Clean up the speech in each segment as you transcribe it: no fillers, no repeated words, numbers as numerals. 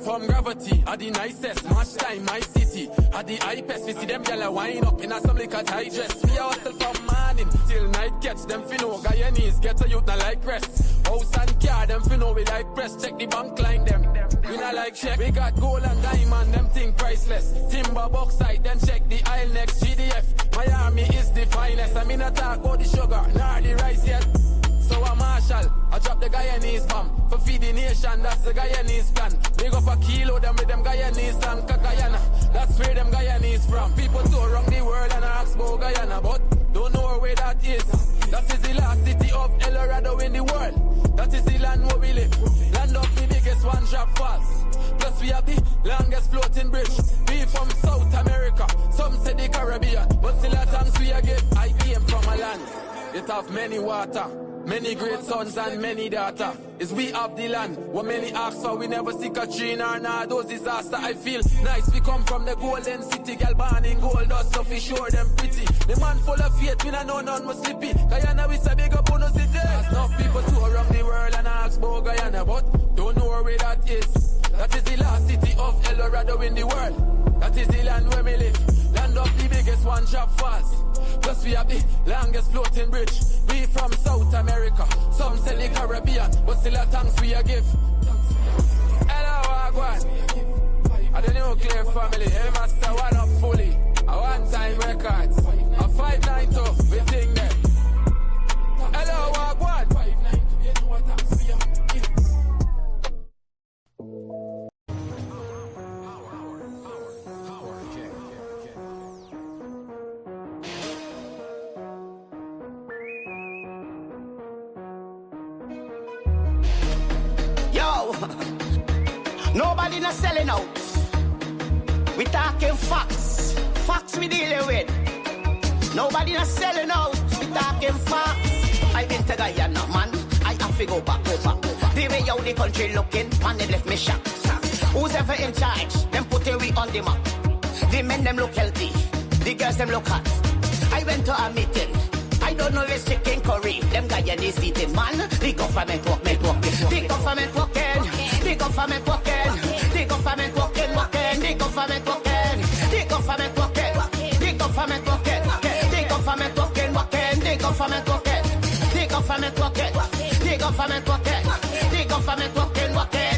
from gravity. Are the nicest, match time, my city. Are the hypest, we see them gyal wind up in a some liquor tight dress. We hustle from morning till night, catch them finno. Guyanese get a youth not like rest. House and car, them finno we like press. Check the bank line them. We not like check. We got gold and diamond, them thing priceless. Timber bauxite, then check the aisle next. GDF, Miami is the finest. I mean I talk about the sugar, nor the rice yet. So a Marshall, I drop the Guyanese bomb. For feed the nation, that's the Guyanese plan. Big up a kilo, them with them Guyanese slang. Guyana, that's where them Guyanese from. People tour around the world and ask about Guyana, but don't know where that is. That is the last city of El Dorado in the world. That is the land where we live. Land of the biggest one drop falls. Plus we have the longest floating bridge. We from South America, some say the Caribbean, but still a thanks we a give. I came from a land, it have many water, many great sons and many daughter. Is we have the land, what many ask for, we never see Katrina or none of those disaster. I feel nice, we come from the golden city, girl born in gold dust, so we sure them pretty. The man full of faith, we don't know none was slippy. Guyana we say big up on the city. There's enough people tour around the world and ask about Guyana, but don't know where that is. That is the last city of El Dorado in the world. That is the land where we live. Land of the biggest one drop falls. Plus we have the longest floating bridge. We from South America, some say the Caribbean, but still a thanks we a give. Hello, Wagwan. I the nuclear family, every master one up fully. A one-time records, a 592, we think that. Hello, Wagwan. Nobody not selling out. We talking facts. Facts we dealing with. Nobody not selling out. We talking facts. I been to Guyana, man. I have to go back. The way out the country looking, man, they left me shocked. Who's ever in charge? Them putting we on the map. The men them look healthy. The girls them look hot. I went to a meeting. I don't know if it's chicken curry. Them Guyanese eating, man. The government walking. The government walking. The government walking. The government walking. The government walking. The government walking. The government walking. The government walking. The government walking. The government walking. The government walking. The government walking.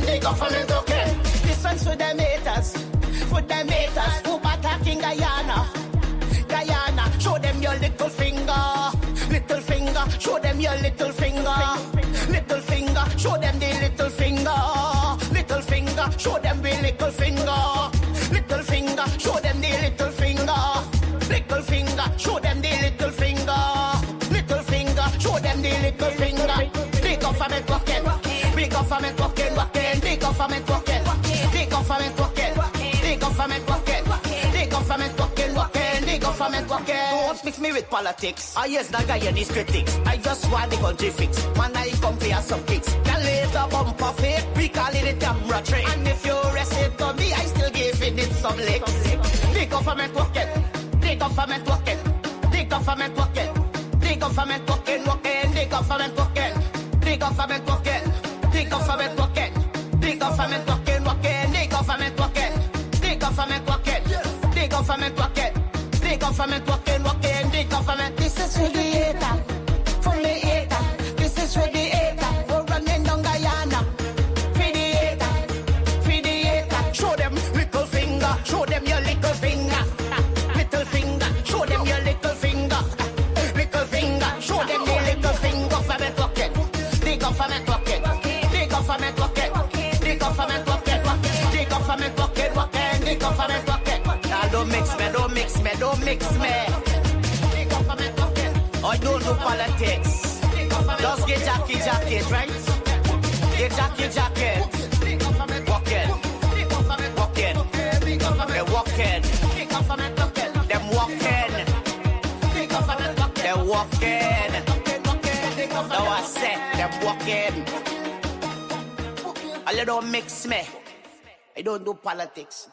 The government walking. This one's for them haters. For them haters who attacking Guyana. Guyana, show them your little finger. Little finger, show them your little finger. Little finger, show them the little finger. Little finger, show them the little finger. Little finger, show them the little finger. Little finger, show them the little finger. Little finger, show them the little finger. The government walking, the government walking. The government walking, the government walking. The government walking, the government walking. The government walking. Don't mix me with politics. I use the Guyanese critics. I just want the country fix. Man, I come for some kicks. Can leave the bumper fake. We call it a camera trick. And if you rest it to me, I still giving it some licks. The government walking. The government walking. The government walking. The government walking. The government walking. The government walking. The government walking. The government walking. The government walking. The government walking. The government walking. The government walking. The government. This is for the hater. For the hater. This is for the hater. We're running down Guyana. For the hater. For the hater. Show them little finger. Show them your little finger. Little finger. Show them your little finger. Little finger. Show them the little finger. Government walking. The government walking. The government walking. The government walking. The government walking. The government walking. Now don't mix me. Don't mix me. Don't mix me. The government walking. I don't do politics. Just get jacket, right? Get jacket. Walking. Walking. They're walking. Them walking. They're walking. Now I said them walking. I don't mix me. I don't do politics.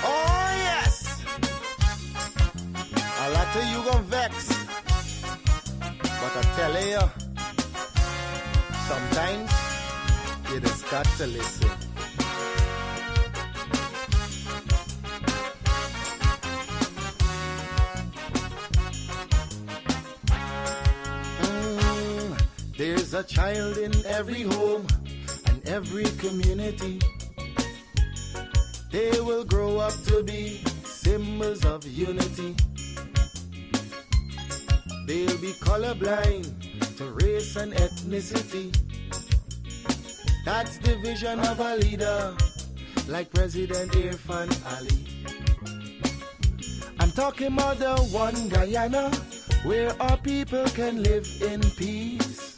Oh yes, vex. But I tell you, sometimes you just got to listen. There's a child in every home and every community. They will grow up to be symbols of unity. They'll be colorblind to race and ethnicity. That's the vision of a leader like President Irfan Ali. I'm talking about the one Guyana where our people can live in peace,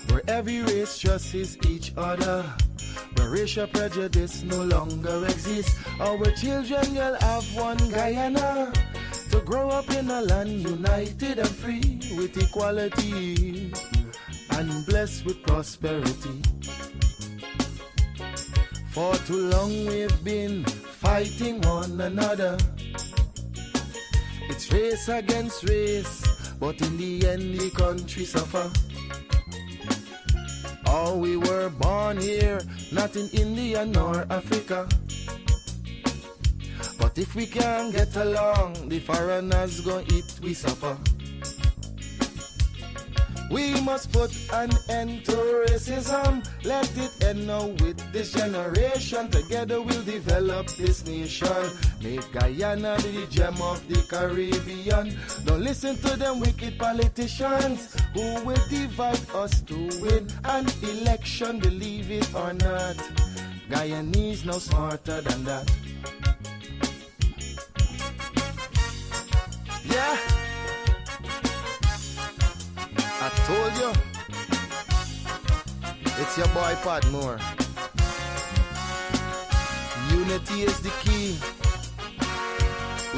where every race trusts each other, where racial prejudice no longer exists. Our children will have one Guyana to grow up in a land united and free with equality and blessed with prosperity. For too long we've been fighting one another. It's race against race, but in the end the country suffer. Oh, we were born here, not in India nor Africa. But if we can't get along, the foreigners gon' eat we supper. We must put an end to racism. Let it end now with this generation. Together we'll develop this nation. Make Guyana the gem of the Caribbean. Don't listen to them wicked politicians who will divide us to win an election. Believe it or not, Guyanese no smarter than that. Yeah, I told you, it's your boy Padmore. Unity is the key.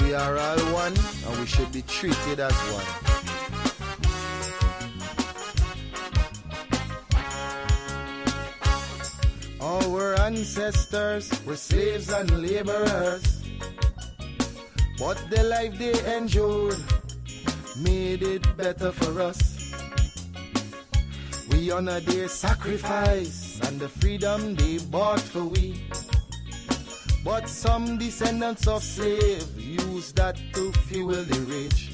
We are all one and we should be treated as one. Our ancestors were slaves and laborers, but the life they endured made it better for us. We honor their sacrifice and the freedom they bought for we. But some descendants of slaves use that to fuel the rich.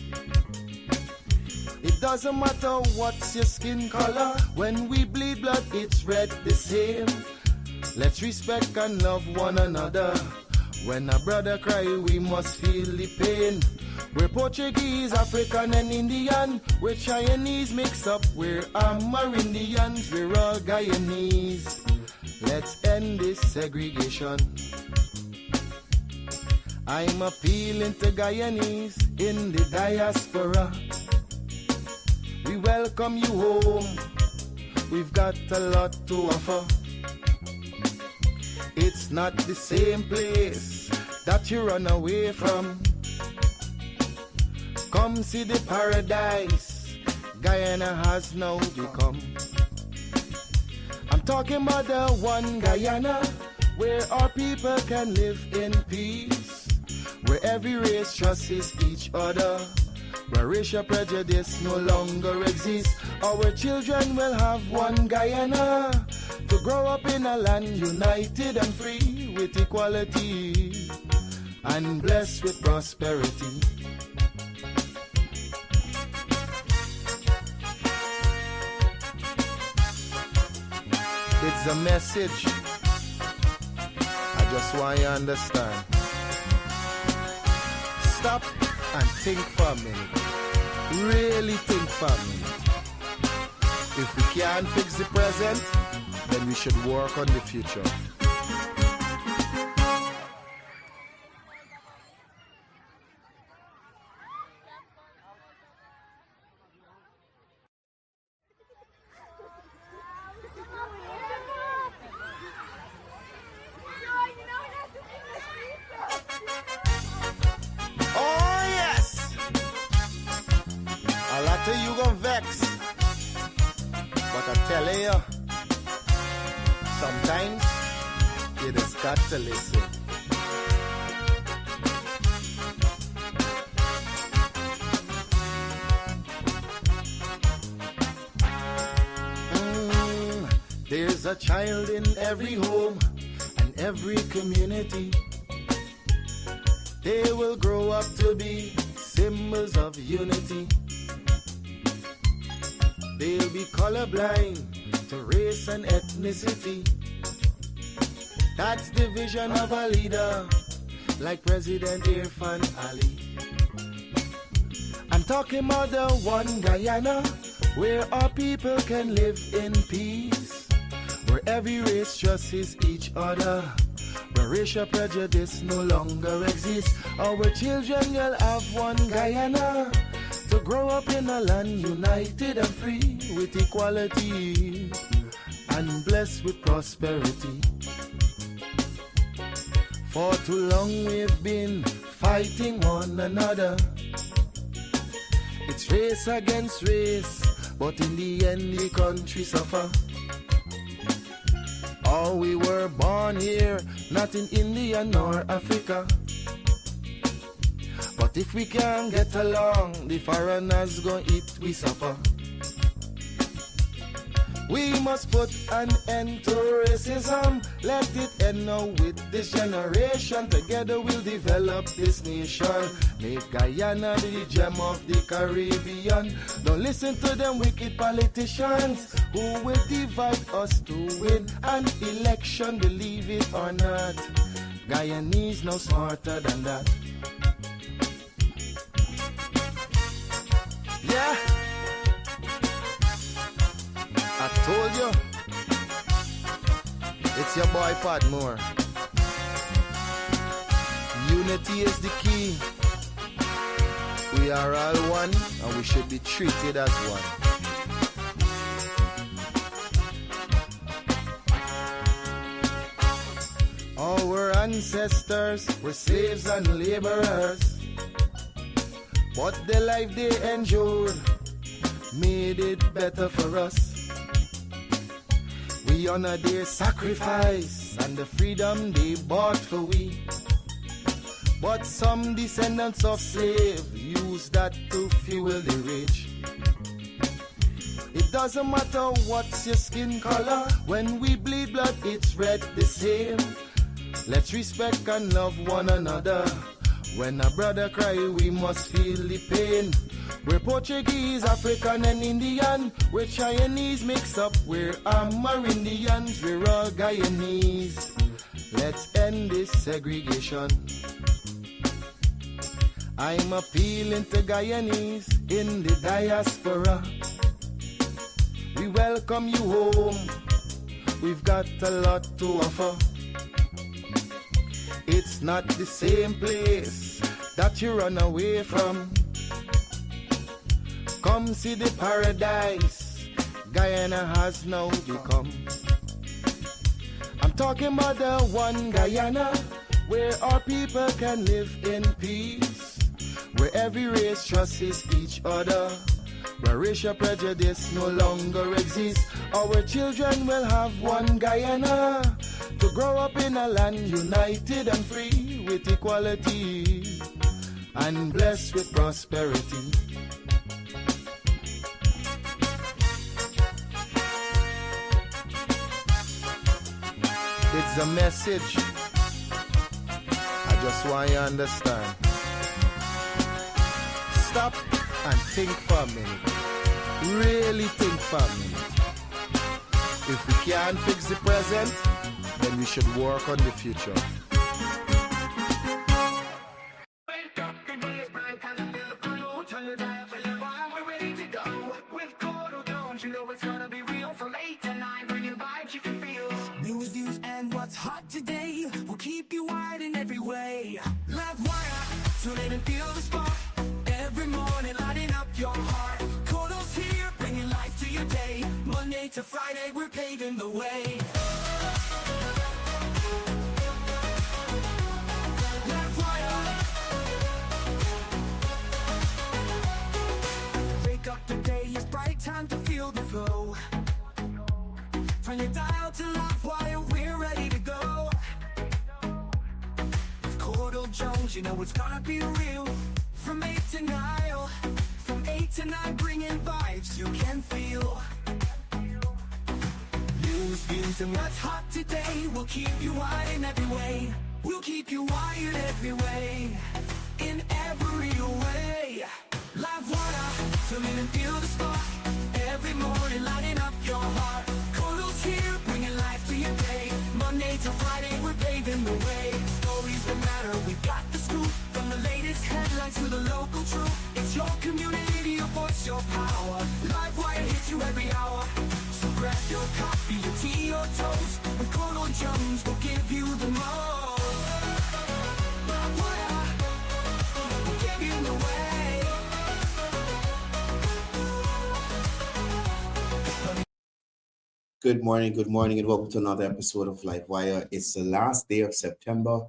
It doesn't matter what's your skin color, when we bleed blood it's red the same. Let's respect and love one another. When a brother cry we must feel the pain. We're Portuguese, African and Indian. We're Chinese mix up, we're Amerindians. We're all Guyanese. Let's end this segregation. I'm appealing to Guyanese in the diaspora. We welcome you home. We've got a lot to offer. It's not the same place that you run away from. Come see the paradise Guyana has now become. I'm talking about the one Guyana where our people can live in peace, where every race trusts each other, where racial prejudice no longer exists. Our children will have one Guyana to grow up in a land united and free with equality and blessed with prosperity. It's a message I just want you to understand. Stop and think for a minute. Really think for a minute. If we can't fix the present, then we should work on the future. Sometimes you just got to listen. There's a child in every home and every community. They will grow up to be symbols of unity. They'll be colorblind to race and ethnicity. That's the vision of a leader like President Irfan Ali. I'm talking about the one Guyana where our people can live in peace, where every race trusts each other, where racial prejudice no longer exists. Our children will have one Guyana to grow up in a land united and free with equality and blessed with prosperity. For too long we've been fighting one another. It's race against race, but in the end the country suffer. Oh, we were born here, not in India nor Africa. But if we can't get along, the foreigners gon' eat we suffer. We must put an end to racism. Let it end now with this generation. Together we'll develop this nation. Make Guyana the gem of the Caribbean. Don't listen to them wicked politicians who will divide us to win an election. Believe it or not, Guyanese no smarter than that. Yeah, I told you, it's your boy Padmore. Unity is the key. We are all one and we should be treated as one. Our ancestors were slaves and laborers, but the life they endured made it better for us. We honor their sacrifice and the freedom they bought for we. But some descendants of slaves use that to fuel the rich. It doesn't matter what's your skin color, when we bleed blood it's red the same. Let's respect and love one another. When a brother cry we must feel the pain. We're Portuguese, African and Indian. We're Chinese mix up, we're Amerindians. We're all Guyanese. Let's end this segregation. I'm appealing to Guyanese in the diaspora. We welcome you home. We've got a lot to offer. It's not the same place that you run away from. Come see the paradise Guyana has now become. I'm talking about the one Guyana where our people can live in peace, where every race trusts each other, where racial prejudice no longer exists. Our children will have one Guyana to grow up in a land united and free with equality and blessed with prosperity. It's a message I just want you to understand. Stop and think for a minute. Really think for a minute. If we can't fix the present, then we should work on the future. Wake up, the day is bright, and I feel the blue. Turn your dial for your vibe, we're ready to go. With Courdel Jones, you know it's gonna be real. From 8 to 9, bring your vibes you can feel. News, views, and what's hot today will keep you wired in every way. Livewire, tune in and feel the spark. Every morning, lighting up your heart. Courdel's here, bringing life to your day. Monday to Friday, we're paving the way. Wake up, the day is bright, time to feel the flow. From your dial to Livewire, we're ready to go. With Courdel Jones, you know it's gonna be real. From 8 to 9, from 8 to 9, bringing vibes you can feel. news views and what's hot today. We'll keep you wired in every way. We'll keep you wired every way. In every way. Livewire, fill in and feel the spark. Every morning lighting up your heart. Courdel's here, bringing life to your day. Monday to Friday, we're paving the way. Stories that matter, we've got the scoop. From the latest headlines to the local truth. It's your community, your voice, your power. Livewire hits you every hour. So grab your coffee, your tea, or toast. With Courdel Jones, we'll give you the most. Livewire, we'll give you the way. Good morning, and welcome to another episode of Livewire. It's the last day of September,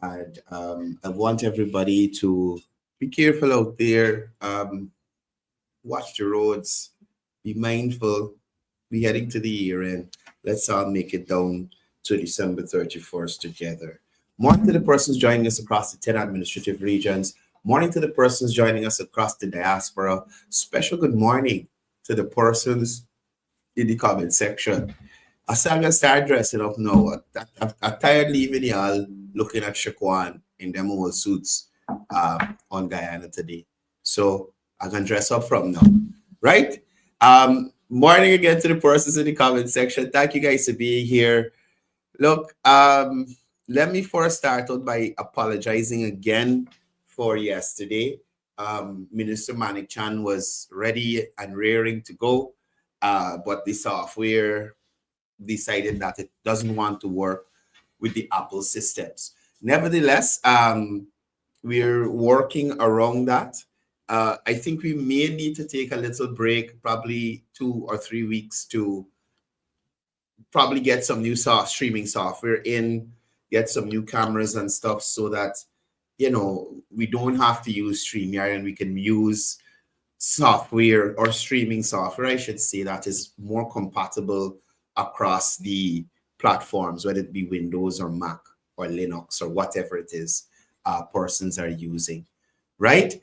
and I want everybody to be careful out there. Watch the roads, be mindful. Be heading to the year end. Let's all make it down to December 31st together. Morning to the persons joining us across the 10 administrative regions. Morning to the persons joining us across the diaspora. Special good morning to the persons in the comment section. I am gonna start dressing up now. I'm tired leaving y'all looking at Shaquan in them old suits on Guyana today. So I can dress up from now, right? Morning again to the persons in the comment section. Thank you guys for being here. Look, let me first start out by apologizing again for yesterday. Minister Manik Chan was ready and raring to go. But the software decided that it doesn't want to work with the Apple systems. Nevertheless, we're working around that. I think we may need to take a little break, probably 2 or 3 weeks, to probably get some new streaming software in, get some new cameras and stuff, so that, you know, we don't have to use StreamYard and we can use software or streaming software, I should say, that is more compatible across the platforms, whether it be Windows or Mac or Linux or whatever it is persons are using, right?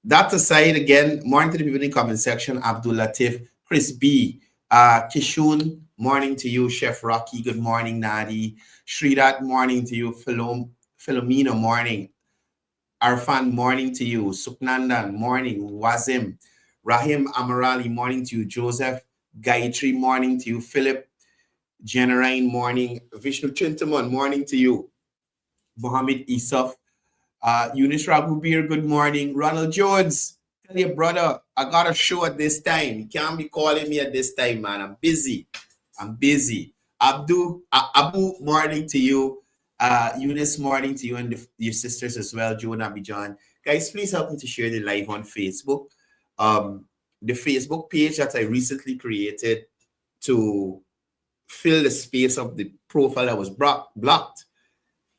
That aside, again, morning to the people in the comment section. Abdul Latif, Chris B, Kishun, morning to you. Chef Rocky, good morning. Nadi, Sridat, morning to you. Philomena, morning. Arfan, morning to you. Suknandan, morning. Wazim, Rahim Amarali, morning to you. Joseph Gayatri, morning to you. Philip Generine, morning. Vishnu Chintamon, morning to you. Mohammed Isaf, Eunice Rabubir, good morning. Ronald Jones, tell your brother, I got a show at this time. You can't be calling me at this time, man. I'm busy. Abu, morning to you. Eunice, morning to you, and your sisters as well, Joan Abidjan. Guys, please help me to share the live on Facebook. The Facebook page that I recently created to fill the space of the profile that was blocked,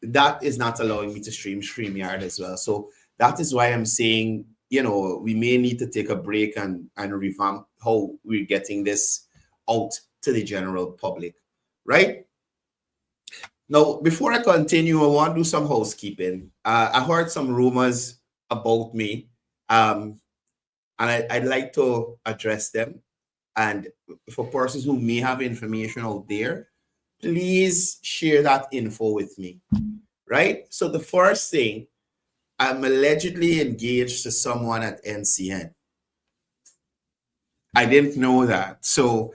that is not allowing me to stream StreamYard as well. So that is why I'm saying, you know, we may need to take a break and revamp how we're getting this out to the general public, right? Now, before I continue, I want to do some housekeeping. I heard some rumors about me, and I'd like to address them. And for persons who may have information out there, please share that info with me, right? So the first thing, I'm allegedly engaged to someone at NCN. I didn't know that. So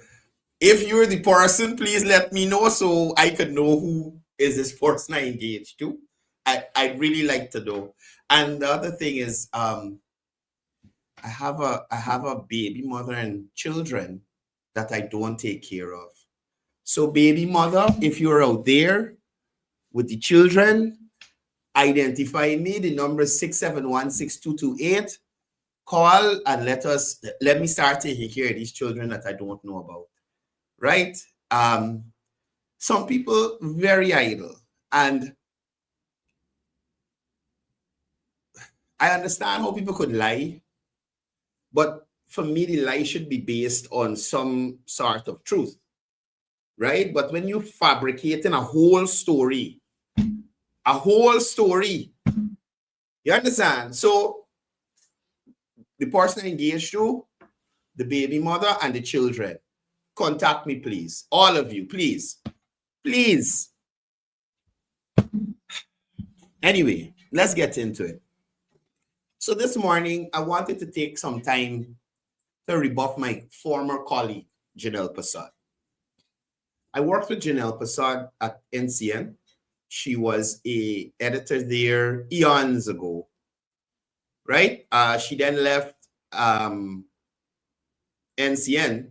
if you're the person, please let me know so I could know who is this person I engaged to. I'd really like to know. And the other thing is, I have a baby mother and children that I don't take care of. So baby mother, if you're out there with the children, identify me. The number is 671-6228. Call and let me start taking care of these children that I don't know about, right? Some people very idle, and I understand how people could lie, but for me, the lie should be based on some sort of truth, right? But when you're fabricating a whole story, you understand? So the person engaged to, the baby mother and the children, contact me, please. All of you, please. Please. Anyway, let's get into it. So this morning, I wanted to take some time to rebuff my former colleague, Janelle Passad. I worked with Janelle Passad at NCN. She was a editor there eons ago, right? She then left NCN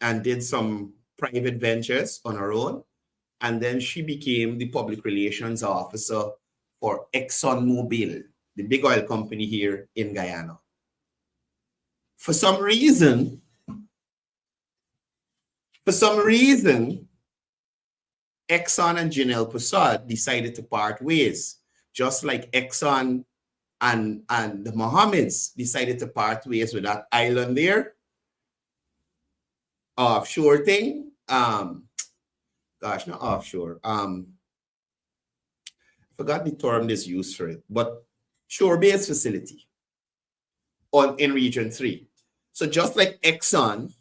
and did some private ventures on her own. And then she became the public relations officer for ExxonMobil, the big oil company here in Guyana. For some reason, Exxon and Janelle Passad decided to part ways, just like Exxon and the Mohammeds decided to part ways with that island there. Offshore thing. Not offshore. I forgot the term that's used for it, but shore-based facility in Region 3. So just like Exxon,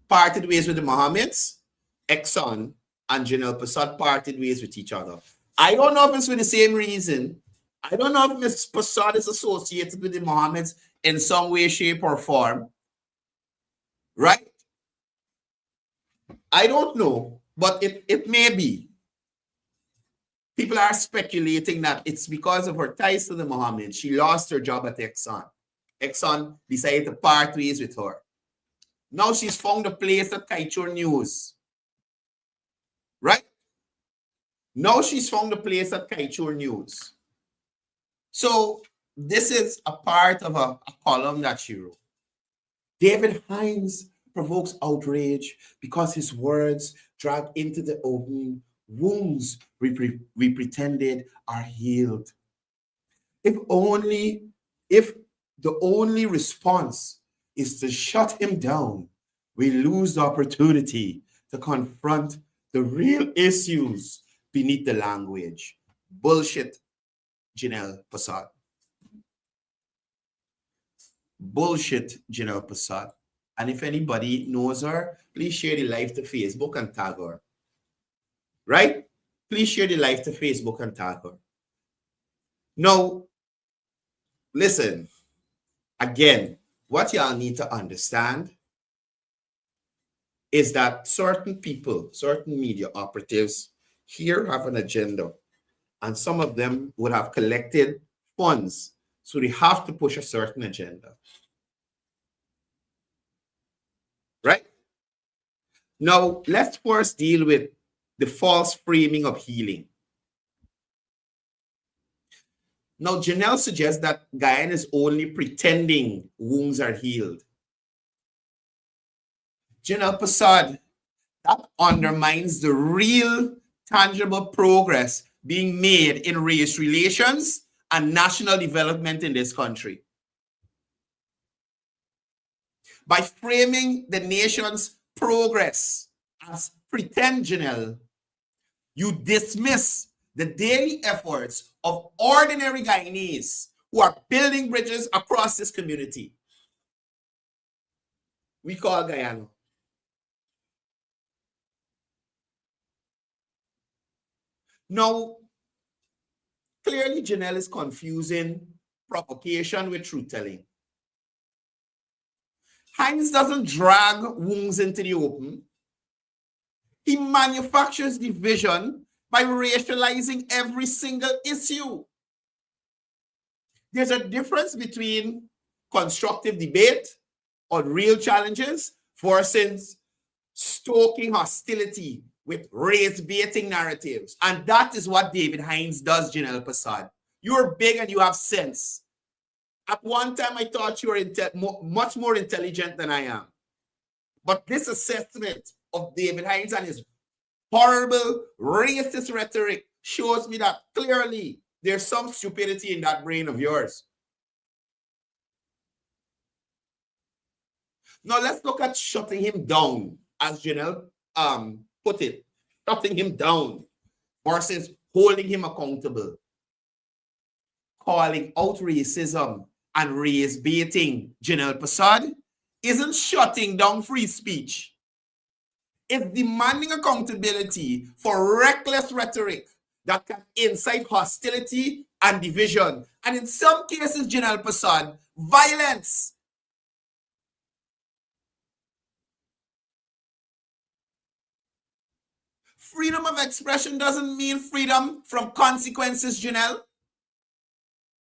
parted ways with the Mohammeds, Exxon and Janelle Passad parted ways with each other. I don't know if it's for the same reason. I don't know if Ms. Passad is associated with the Mohammeds in some way, shape, or form. Right? I don't know, but it may be. People are speculating that it's because of her ties to the Mohammeds. She lost her job at Exxon. Exxon decided to part ways with her. Now she's found a place at Kaichur News. Right? Now she's found a place at Kaichur News. So this is a part of a column that she wrote. David Hines provokes outrage because his words drag into the open wounds we pretended are healed. If the only response is to shut him down, we lose the opportunity to confront the real issues beneath the language. Bullshit, Janelle Passad. Bullshit, Janelle Passad. And if anybody knows her, please share the live to Facebook and tag her. Right? Please share the live to Facebook and tag her. Now, listen, again, what y'all need to understand is that certain people, certain media operatives here have an agenda, and some of them would have collected funds, so they have to push a certain agenda. Right? Now, let's first deal with the false framing of healing. Now, Janelle suggests that Guyana is only pretending wounds are healed. Janelle Passad, that undermines the real, tangible progress being made in race relations and national development in this country. By framing the nation's progress as pretend, Janelle, you dismiss the daily efforts of ordinary Guyanese who are building bridges across this community we call Guyana. Now, clearly Janelle is confusing provocation with truth-telling. Hines doesn't drag wounds into the open. He manufactures division by racializing every single issue. There's a difference between constructive debate on real challenges versus stoking hostility with race-baiting narratives. And that is what David Hines does, Janelle Passad. You're big and you have sense. At one time, I thought you were much more intelligent than I am. But this assessment of David Hines and his horrible racist rhetoric shows me that clearly there's some stupidity in that brain of yours. Now let's look at shutting him down, as Janelle put it, shutting him down versus holding him accountable. Calling out racism and race baiting General Prasad isn't shutting down free speech. It's demanding accountability for reckless rhetoric that can incite hostility and division, and in some cases, General Prasad, violence. Freedom of expression doesn't mean freedom from consequences, Janelle.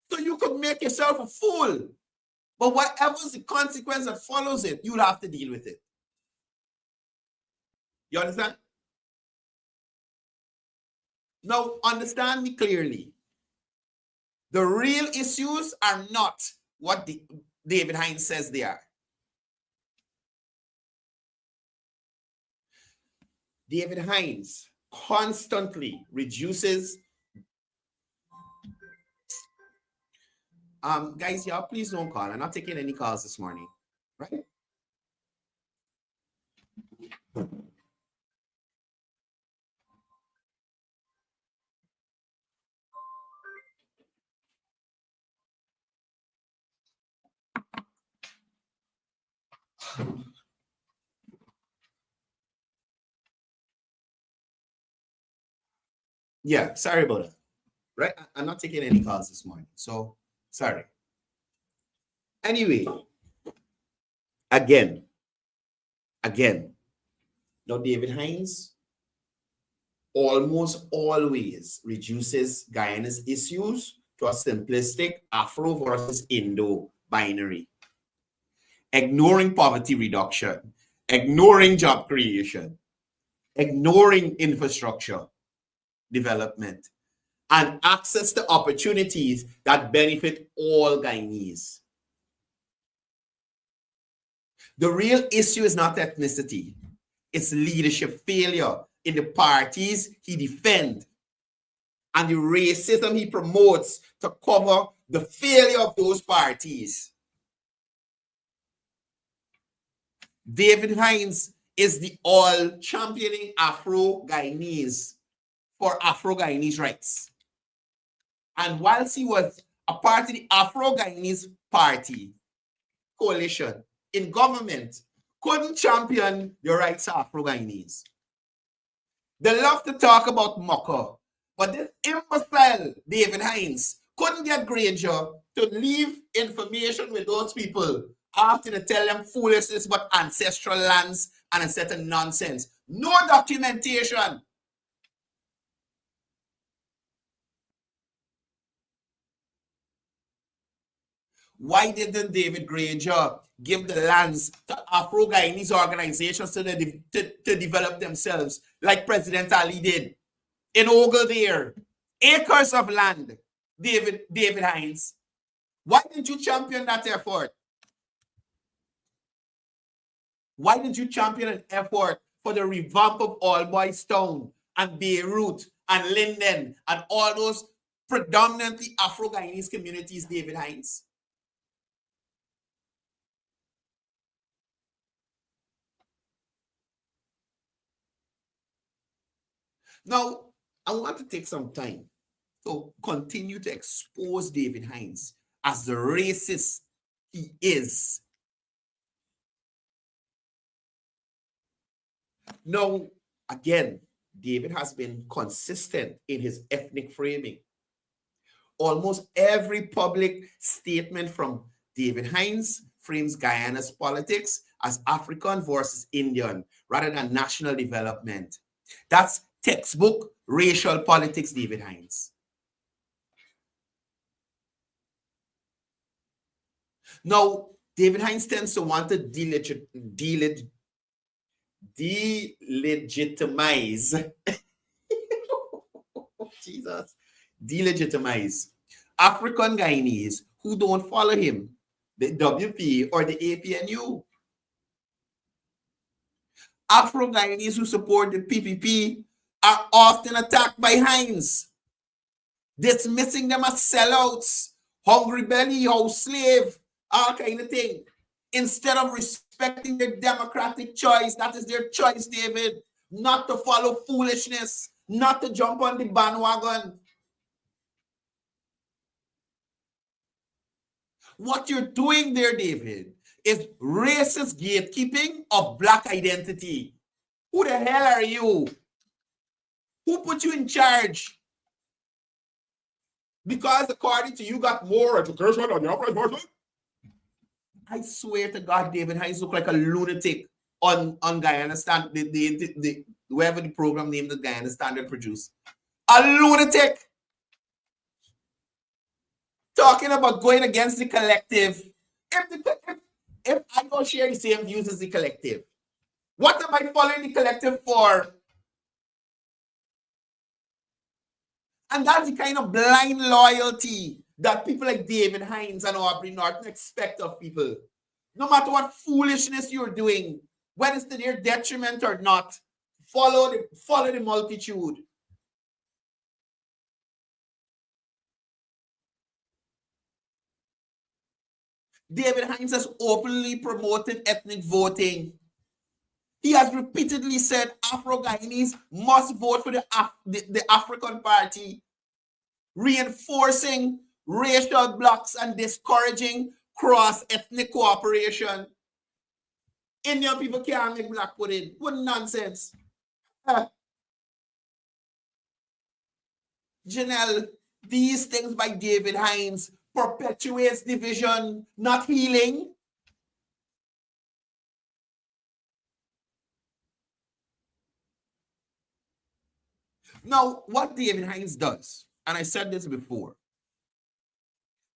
So you could make yourself a fool, but whatever's the consequence that follows it, you'll have to deal with it. You understand? Now, understand me clearly. The real issues are not what David Hines says they are. David Hines constantly reduces. Guys, y'all, please don't call. I'm not taking any calls this morning, right? Yeah, sorry about that. Right? I'm not taking any calls this morning, so sorry. Anyway, again, now David Hines almost always reduces Guyana's issues to a simplistic Afro versus Indo binary, ignoring poverty reduction, ignoring job creation, ignoring infrastructure development, and access to opportunities that benefit all Guyanese. The real issue is not ethnicity. It's leadership failure in the parties he defends and the racism he promotes to cover the failure of those parties. David Hines is the all championing Afro-Guyanese for Afro-Guyanese rights. And whilst he was a part of the Afro-Guyanese party coalition in government, couldn't champion the rights of Afro-Guyanese. They love to talk about Mucker, but this imbecile David Hines couldn't get Granger to leave information with those people after they tell them foolishness about ancestral lands and a certain nonsense. No documentation. Why didn't David Granger give the lands to Afro-Guyanese organizations to develop themselves like President Ali did in Ogle there? Acres of land, David Hines. Why didn't you champion that effort? Why didn't you champion an effort for the revamp of All Boys Town and Beirut and Linden and all those predominantly Afro-Guyanese communities, David Hines? Now, I want to take some time to continue to expose David Hines as the racist he is. Now, again, David has been consistent in his ethnic framing. Almost every public statement from David Hines frames Guyana's politics as African versus Indian rather than national development. That's textbook racial politics, David Hines. Now, David Hines tends to want to delegitimize Jesus, delegitimize African Guyanese who don't follow him, the WP or the APNU. Afro-Guyanese who support the PPP are often attacked by Hines, dismissing them as sellouts, hungry belly, house slave, all kind of thing. Instead of respecting their democratic choice, that is their choice, David, not to follow foolishness, not to jump on the bandwagon. What you're doing there, David, is racist gatekeeping of black identity. Who the hell are you? Who put you in charge? Because according to you got more education than the average person? I swear to God, David Hines look like a lunatic on Guyana Standard, the whoever the program named the Guyana Standard produced. A lunatic! Talking about going against the collective. If I don't share the same views as the collective, what am I following the collective for? And that's the kind of blind loyalty that people like David Hines and Aubrey Norton expect of people. No matter what foolishness you're doing, whether it's to their detriment or not, follow the multitude. David Hines has openly promoted ethnic voting. He has repeatedly said Afro-Guyanese must vote for the African Party, reinforcing racial blocks and discouraging cross-ethnic cooperation. Indian people can't make black pudding. What nonsense. Janelle, these things by David Hines perpetuates division, not healing. Now, what David Hines does, and I said this before,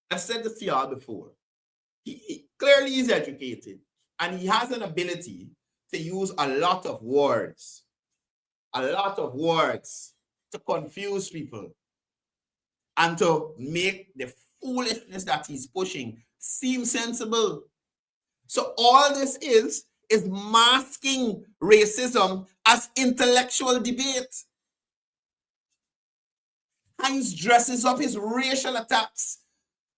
I've said this to y'all before, he clearly is educated, and he has an ability to use a lot of words to confuse people and to make the foolishness that he's pushing seem sensible. So all this is masking racism as intellectual debate. Hines dresses up his racial attacks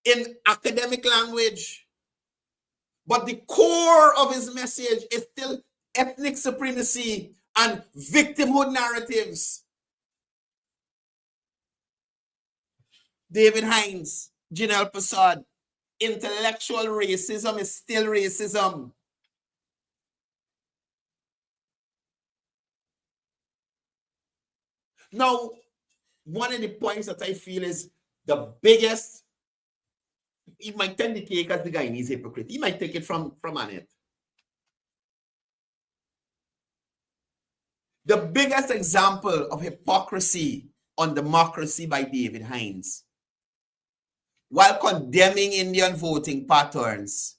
in academic language, but the core of his message is still ethnic supremacy and victimhood narratives. David Hines, Janelle Prasad, intellectual racism is still racism. Now, one of the points that I feel is the biggest, he might tend to take as the Guyanese hypocrite. He might take it from Annette. The biggest example of hypocrisy on democracy by David Hines, while condemning Indian voting patterns,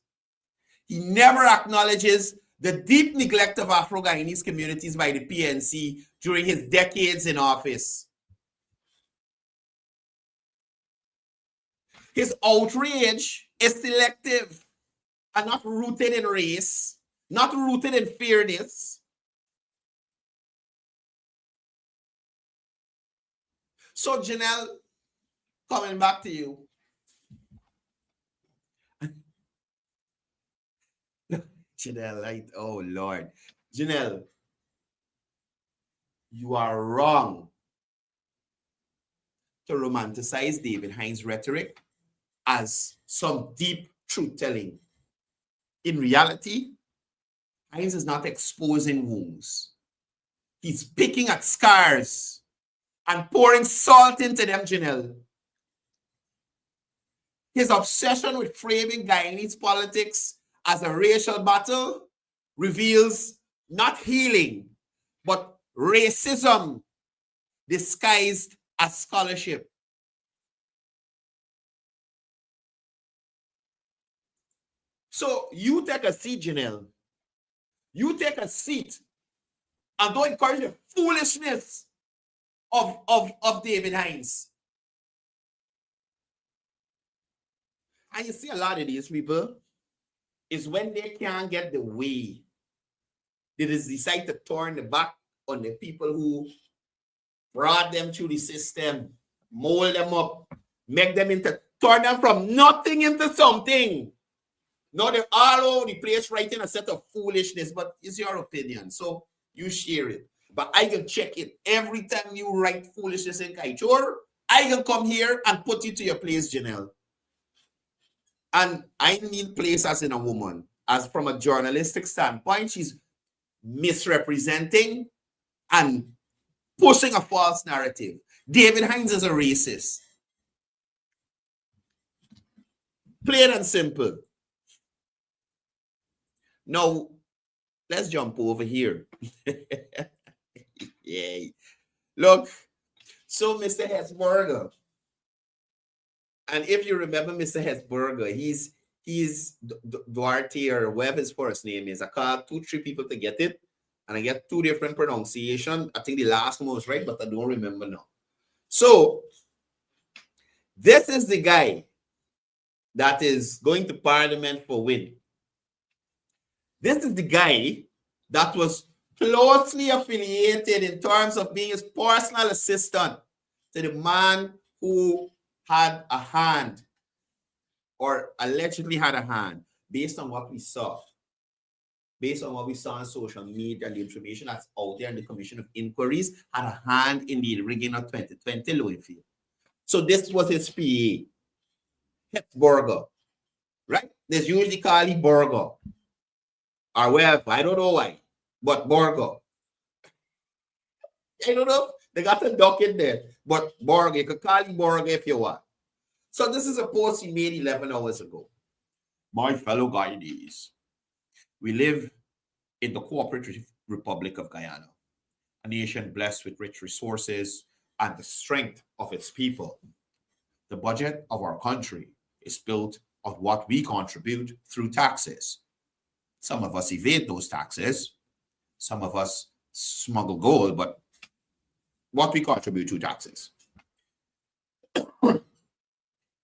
he never acknowledges the deep neglect of Afro-Guyanese communities by the PNC during his decades in office. His outrage is selective and not rooted in race, not rooted in fairness. So, Janelle, coming back to you. Janelle, oh Lord. Janelle, you are wrong to romanticize David Hines' rhetoric as some deep truth-telling. In reality, Hines is not exposing wounds. He's picking at scars and pouring salt into them, Janelle. His obsession with framing Guyanese politics as a racial battle reveals not healing, but racism disguised as scholarship. So you take a seat, Janelle. You take a seat and don't encourage the foolishness of David Hines. And you see a lot of these people is when they can't get the way, they just decide to turn the back on the people who brought them through the system, mold them up, make them turn them from nothing into something. Now they're all over the place writing a set of foolishness, but it's your opinion, so you share it. But I can check it every time you write foolishness in Kaichor. I can come here and put you to your place, Janelle. And I mean place as in a woman. As from a journalistic standpoint, she's misrepresenting and pushing a false narrative. David Hines is a racist. Plain and simple. Now, let's jump over here. Yay. Look, so Mr. Hesburger, and if you remember Mr. Hesburger, he's Duarte or whatever his first name is. I called 2-3 people to get it, and I get 2 different pronunciations. I think the last one was right, but I don't remember now. So, this is the guy that is going to Parliament for win. This is the guy that was closely affiliated in terms of being his personal assistant to the man who had a hand or allegedly had a hand, based on what we saw. Based on what we saw on social media and the information that's out there in the Commission of Inquiries, had a hand in the rigging of 2020 Louisville. So this was his PA, Hesburger, right? There's usually call him Burger or wherever. I don't know why, but Burger. I don't know. They got a duck in there, but Burger. You could call him Burger if you want. So this is a post he made 11 hours ago. My fellow Guyanese, we live in the Cooperative Republic of Guyana, a nation blessed with rich resources and the strength of its people. The budget of our country is built on what we contribute through taxes. Some of us evade those taxes. Some of us smuggle gold, but what we contribute to taxes.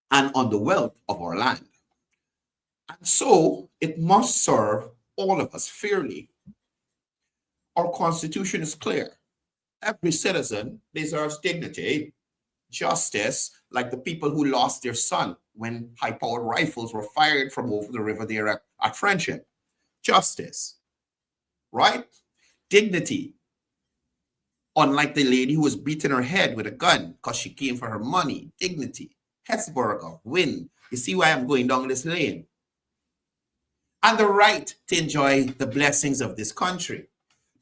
And on the wealth of our land. And so it must serve all of us fairly. Our Constitution is clear. Every citizen deserves dignity, justice, like the people who lost their son when high-powered rifles were fired from over the river there at Friendship. Justice, right? Dignity. Unlike the lady who was beating her head with a gun because she came for her money. Dignity. Hesburger, win. You see why I'm going down this lane? And the right to enjoy the blessings of this country.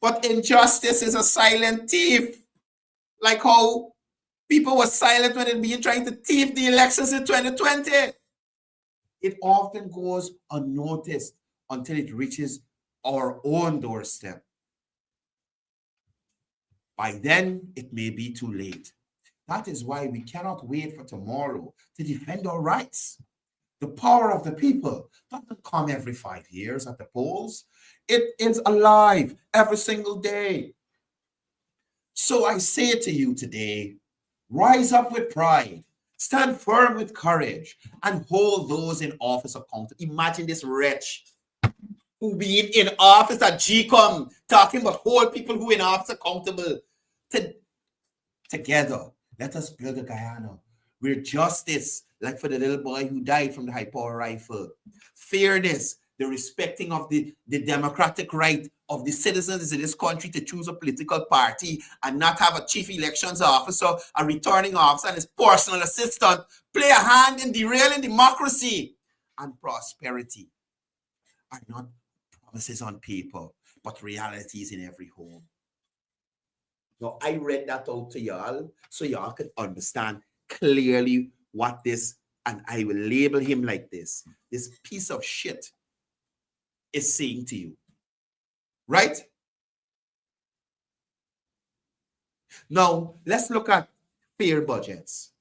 But injustice is a silent thief. Like how people were silent when it began trying to thief the elections in 2020. It often goes unnoticed until it reaches our own doorstep. By then, it may be too late. That is why we cannot wait for tomorrow to defend our rights. The power of the people doesn't come every 5 years at the polls. It is alive every single day. So I say to you today, rise up with pride, stand firm with courage, and hold those in office accountable. Imagine this wretch who being in office at GCOM talking about hold people who in office accountable. Together, let us build a Guyana where justice, like for the little boy who died from the high-power rifle, fairness, the respecting of the democratic right of the citizens in this country to choose a political party and not have a chief elections officer, a returning officer, and his personal assistant play a hand in derailing democracy and prosperity are not promises on paper, but realities in every home. Now, I read that out to y'all so y'all could understand clearly what this, and I will label him like this piece of shit is saying to you. Right? Now, let's look at fair budgets.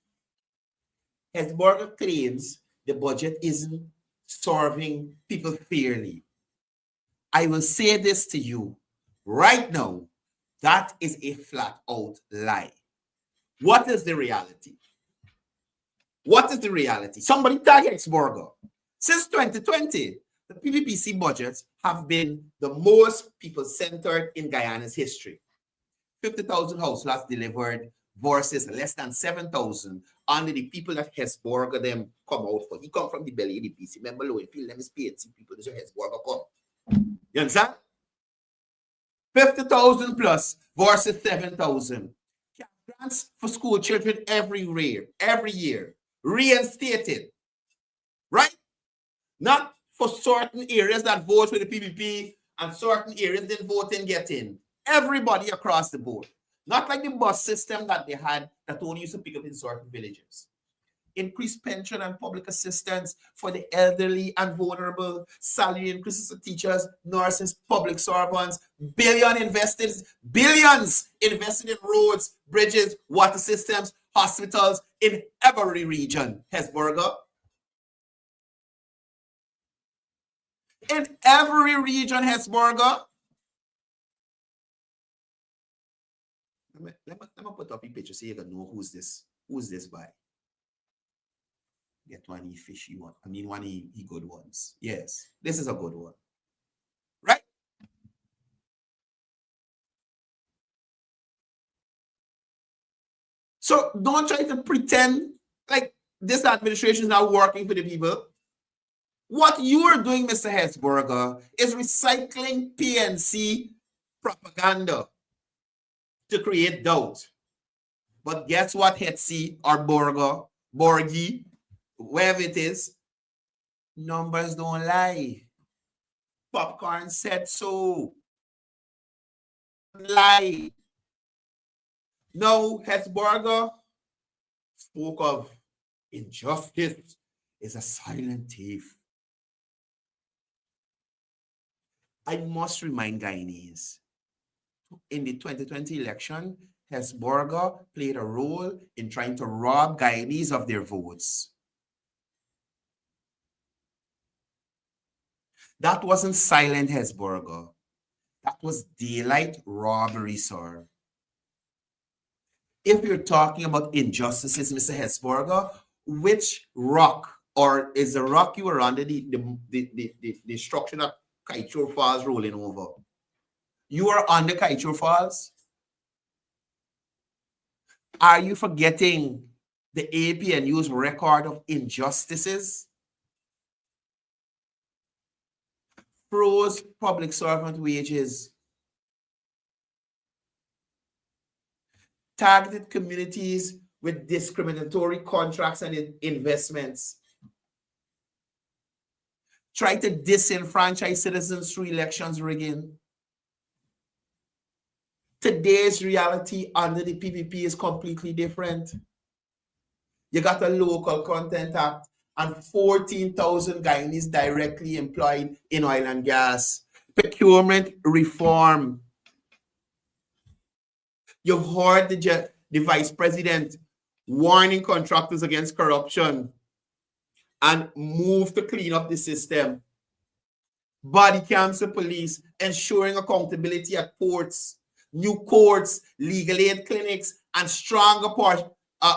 Hesburger claims the budget isn't serving people fairly. I will say this to you right now. That is a flat-out lie. What is the reality? What is the reality? Somebody tag Hesburger. Since 2020, the PPPC budgets have been the most people-centered in Guyana's history. 50,000 house lots delivered versus less than 7,000 under the people that Hesburger them come out for. He come from the belly of the PC. Remember, Louisville, let me speak to people. This is Hesburger come. You understand? 50,000 plus versus 7,000. Grants for school children every year, reinstated, right? Not for certain areas that vote with the PPP and certain areas didn't vote and get in. Everybody across the board. Not like the bus system that they had that only used to pick up in certain villages. Increased pension and public assistance for the elderly and vulnerable, salary increases for teachers, nurses, public servants, billions invested in roads, bridges, water systems, hospitals in every region. Hesburger. In every region, Hesburger. Let me put up a picture so you can know who's this by. Get one he fishy one. I mean one he good ones. Yes, this is a good one. Right? So don't try to pretend like this administration is not working for the people. What you are doing, Mr. Hesburger, is recycling PNC propaganda to create doubt. But guess what, Hetzi or Borgi, wherever it is, numbers don't lie. Popcorn said so. Lie. No, Hesburger spoke of injustice is a silent thief. I must remind Guyanese, in the 2020 election, Hesburger played a role in trying to rob Guyanese of their votes. That wasn't silent Hesburger. That was daylight robbery, sir. If you're talking about injustices, Mr. Hesburger, which rock, or is the rock you were under the structure that Kaichur Falls rolling over? You are under Kaichur Falls? Are you forgetting the APNU's record of injustices? Froze public servant wages, targeted communities with discriminatory contracts and investments, try to disenfranchise citizens through elections rigging. Today's reality under the PPP is completely different. You got a local content act and 14,000 Guyanese directly employed in oil and gas. Procurement reform. You've heard the vice president warning contractors against corruption and move to clean up the system. Body cams for police, ensuring accountability at ports, new courts, legal aid clinics, and stronger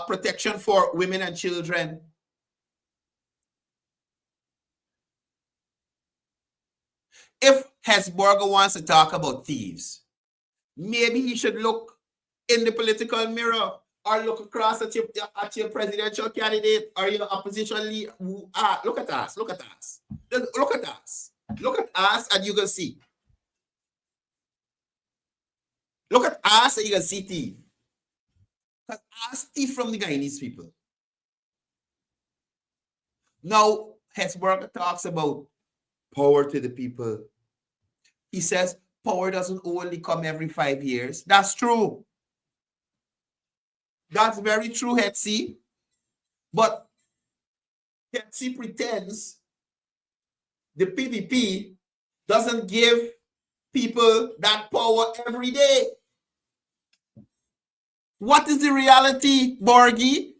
protection for women and children. If Hesburger wants to talk about thieves, maybe he should look in the political mirror or look across at your presidential candidate or your opposition leader. Look at us. Look at us. Look at us. Look at us and you can see. Look at us and you can see thief. Because us thief from the Guyanese people. Now, Hesburger talks about power to the people. He says power doesn't only come every 5 years. That's true. That's very true, Hetzi. But Hetzi pretends the PPP doesn't give people that power every day. What is the reality, Borgi?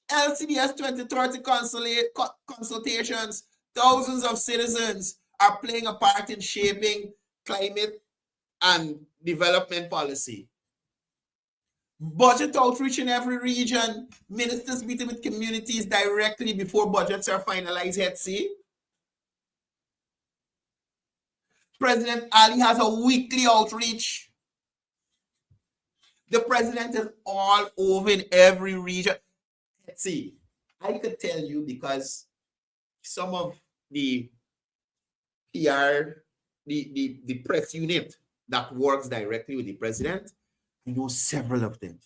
LCDS 2030 consultations, thousands of citizens are playing a part in shaping climate and development policy. Budget outreach in every region, ministers meeting with communities directly before budgets are finalized, Hetzi. President Ali has a weekly outreach. The president is all over in every region. Let's see, I could tell you because some of the PR, the press unit that works directly with the president, I know several of them.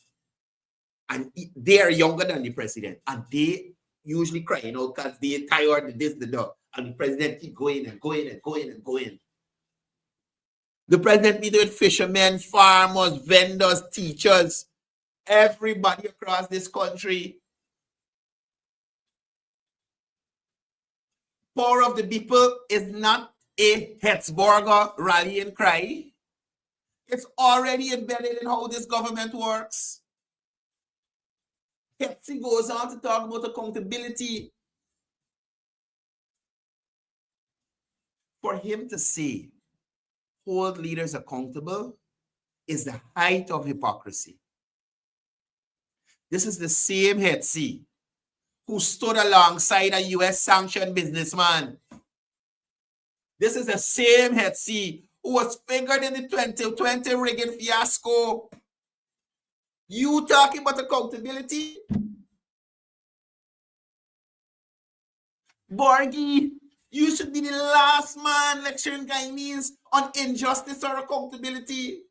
And they are younger than the president. And they usually crying out because they tired of this, the dog. And the president keep going and going and going and going. The president meeting with fishermen, farmers, vendors, teachers, everybody across this country. Power of the people is not a Hetzberger rally and cry. It's already embedded in how this government works. Hetzi goes on to talk about accountability. For him to say, hold leaders accountable is the height of hypocrisy. This is the same Hetzi who stood alongside a US sanctioned businessman. This is the same Hetzi who was fingered in the 2020 rigging fiasco. You talking about accountability? Borgie, you should be the last man lecturing Guyanese on injustice or accountability.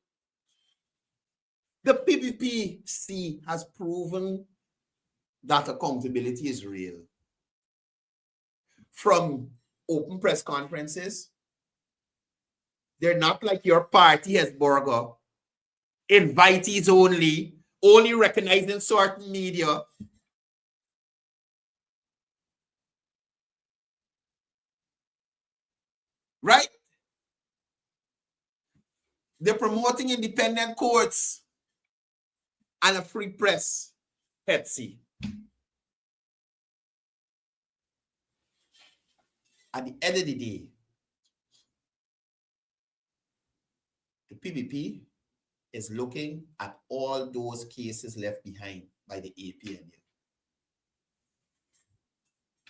The PPPC has proven that accountability is real. From open press conferences, they're not like your party as Burger, invitees only recognized in certain media. Right? They're promoting independent courts and a free press. Hetzi. At the end of the day, the PPP is looking at all those cases left behind by the APNU.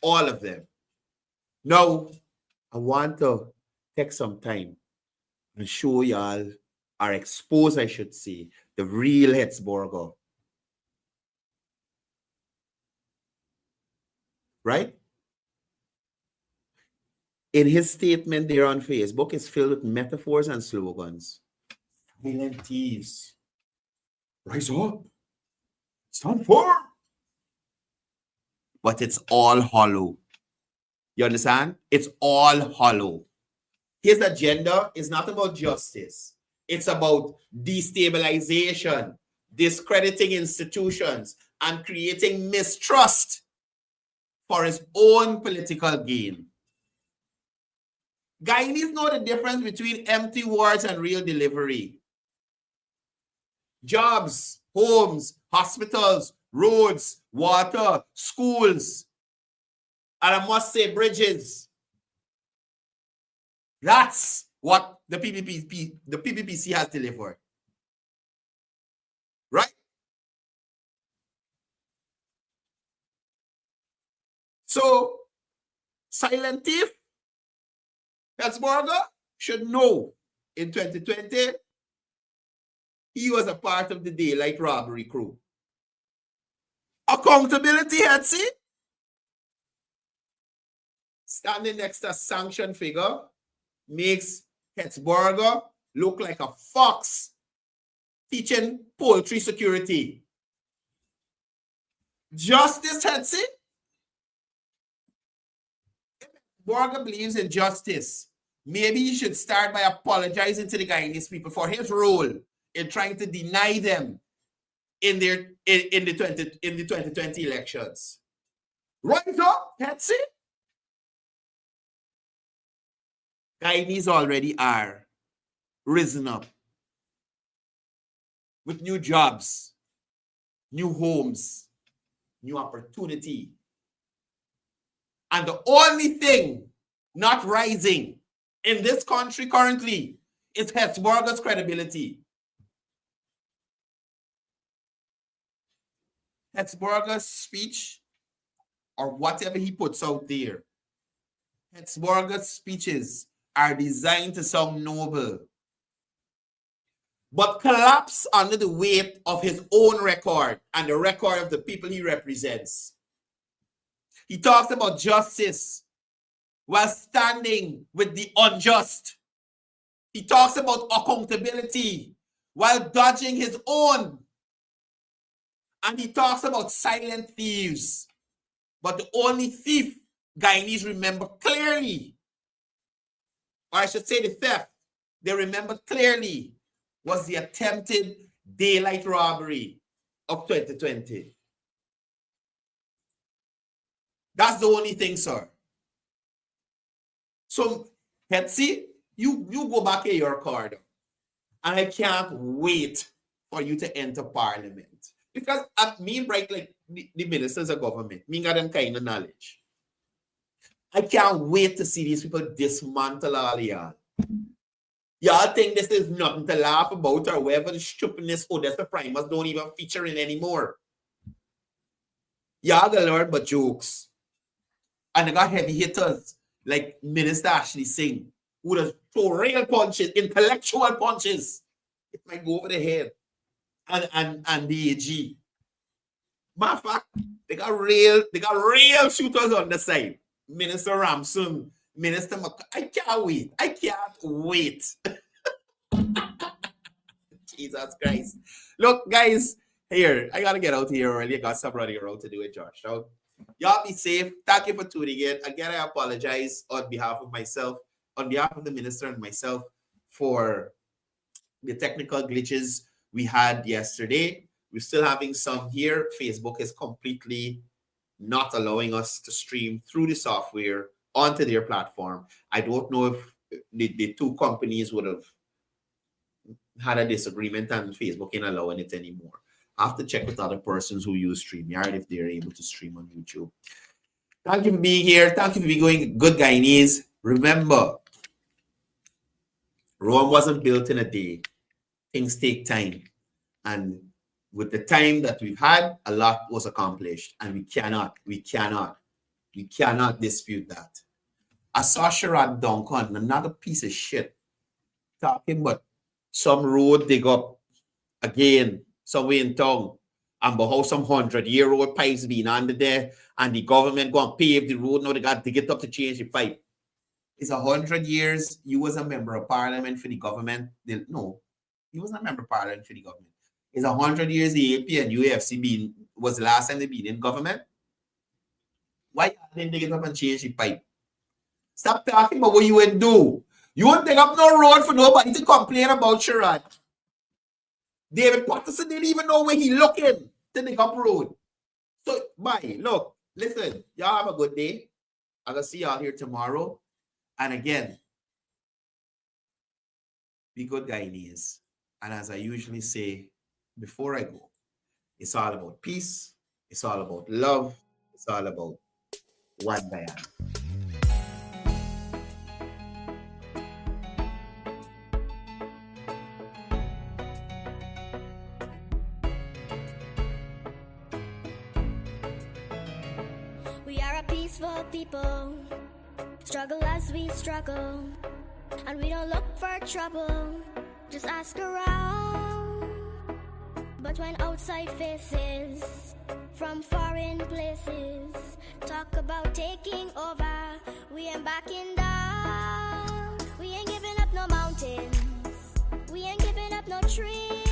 All of them. Now, I want to take some time and show y'all, or expose, I should say, the real Hetzberger. Right? In his statement there on Facebook, it's filled with metaphors and slogans. Silent thieves. Rise up. Stand firm. But it's all hollow. You understand? It's all hollow. His agenda is not about justice. It's about destabilization, discrediting institutions, and creating mistrust for his own political gain. Guyanese know the difference between empty words and real delivery. Jobs, homes, hospitals, roads, water, schools, and I must say bridges. That's what the PPPC has delivered. Right? So, silent thief, Hetzberger should know in 2020, he was a part of the daylight robbery crew. Accountability, Hetzi, standing next to a sanctioned figure, makes Hetzberger look like a fox teaching poultry security. Justice, Hetzi. If Hetzberger believes in justice, maybe he should start by apologizing to the Guyanese people for his role in trying to deny them in the 2020 elections. Right up, Hetzi. Guyanese already are risen up with new jobs, new homes, new opportunity. And the only thing not rising in this country currently is Hetzberger's credibility. Hetzberger's speech, or whatever he puts out there, Hetzberger's speeches are designed to sound noble, but collapse under the weight of his own record and the record of the people he represents. He talks about justice while standing with the unjust. He talks about accountability while dodging his own. And he talks about silent thieves, But the only thief Guyanese remember clearly, or I should say the theft, they remember clearly, was the attempted daylight robbery of 2020. That's the only thing, sir. So, Hetzi, you go back in your card. And I can't wait for you to enter parliament. Because I mean, right, like the ministers of government, me got them kind of knowledge. I can't wait to see these people dismantle all y'all. Y'all think this is nothing to laugh about or whatever the stupidness Odessa Primus don't even feature in anymore. Y'all gonna learn but jokes. And they got heavy hitters like Minister Ashley Singh, who does throw real punches, intellectual punches. It might go over the head. And the AG. Matter of fact, they got real shooters on the side. Minister Ramson, Minister I can't wait. I can't wait. Jesus Christ. Look, guys, here, I gotta get out here early. I got some running around to do it, Josh. So, y'all be safe. Thank you for tuning in. Again, I apologize on behalf of myself, on behalf of the minister and myself for the technical glitches we had yesterday. We're still having some here. Facebook is completely not allowing us to stream through the software onto their platform. I don't know if the two companies would have had a disagreement and Facebook ain't allowing it anymore. I have to check with other persons who use StreamYard if they're able to stream on YouTube. Thank you for being here. Thank you for being going good Guyanese. Remember, Rome wasn't built in a day. Things take time. And with the time that we've had, a lot was accomplished. And we cannot dispute that. I saw Sherrod Duncan, another piece of shit, talking about some road dig up again somewhere in town, and about how some 100-year-old pipes being under there, and the government go and pave the road. Now they got to dig it up to change the pipe. It's 100 years. You was a member of parliament for the government. No, he wasn't a member of parliament for the government. It's 100 years the AP and UFC was the last time they been in government. Why didn't they get up and change the pipe? Stop talking about what you would do. You won't dig up no road for nobody to complain about, Sherrod. David Patterson didn't even know where he looking to dig up road. So, bye. Look, listen, y'all have a good day. I'm going to see y'all here tomorrow. And again, be good Guyanese. And as I usually say before I go, it's all about peace. It's all about love. It's all about one Guyana. We are a peaceful people, struggle as we struggle, and we don't look for trouble, just ask around. But when outside faces from foreign places talk about taking over, we ain't backing down. We ain't giving up no mountains, we ain't giving up no tree,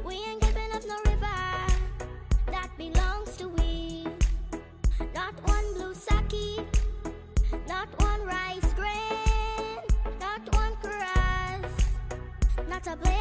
we ain't giving up no river that belongs to we. Not one blue sake, not one rice grain, not one grass, not a blade.